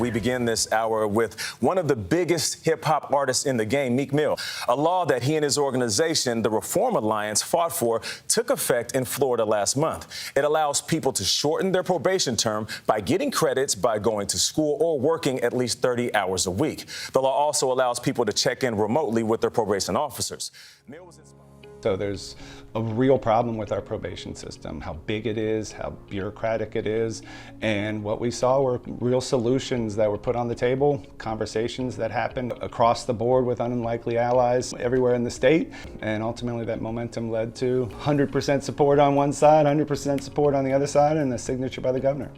We begin this hour with one of the biggest hip-hop artists in the game, Meek Mill. A law that he and his organization, the Reform Alliance, fought for took effect in Florida last month. It allows people to shorten their probation term by getting credits by going to school or working at least 30 hours a week. The law also allows people to check in remotely with their probation officers. Mill was So there's a real problem with our probation system, how big it is, how bureaucratic it is, and what we saw were real solutions that were put on the table, conversations that happened across the board with unlikely allies everywhere in the state, and ultimately that momentum led to 100% support on one side, 100% support on the other side, and a signature by the governor.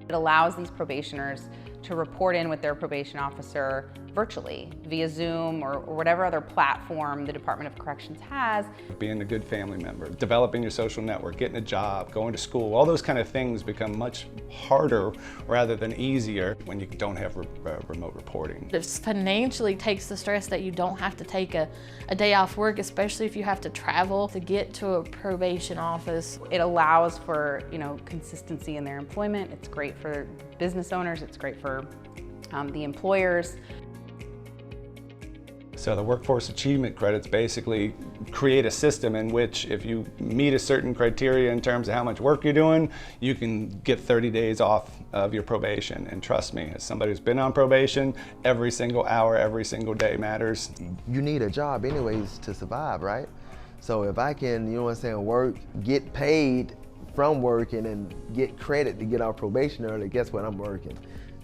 It allows these probationers to report in with their probation officer virtually via Zoom or whatever other platform the Department of Corrections has. Being a good family member, developing your social network, getting a job, going to school, all those kind of things become much harder rather than easier when you don't have remote reporting. It financially takes the stress that you don't have to take a day off work, especially if you have to travel to get to a probation office. It allows for, consistency in their employment. It's great for business owners. It's great for the employers. So the workforce achievement credits basically create a system in which if you meet a certain criteria in terms of how much work you're doing, you can get 30 days off of your probation. And trust me, as somebody who's been on probation, every single hour, every single day matters. You need a job anyways to survive, right? So if I can, work, get paid from working and get credit to get off probation early, guess what, I'm working.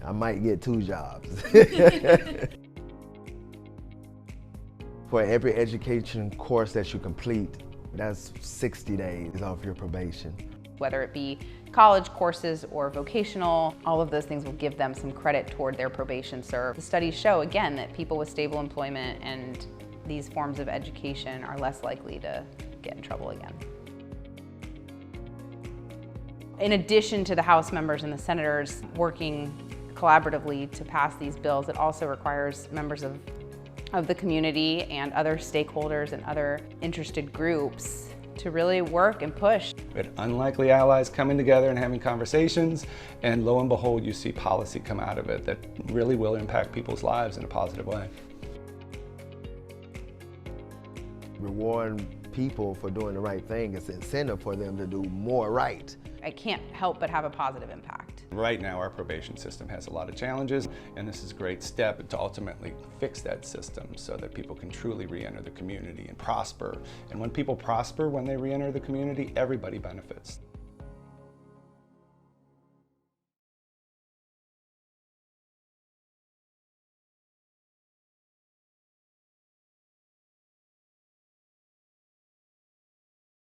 I might get 2 jobs. For every education course that you complete, that's 60 days off your probation. Whether it be college courses or vocational, all of those things will give them some credit toward their probation served. The studies show, again, that people with stable employment and these forms of education are less likely to get in trouble again. In addition to the House members and the senators working collaboratively to pass these bills, it also requires members of the community and other stakeholders and other interested groups to really work and push. With unlikely allies coming together and having conversations, and lo and behold, you see policy come out of it that really will impact people's lives in a positive way. Rewarding people for doing the right thing is an incentive for them to do more right. I can't help but have a positive impact. Right now, our probation system has a lot of challenges, and this is a great step to ultimately fix that system so that people can truly re-enter the community and prosper. And when people prosper, when they re-enter the community, everybody benefits.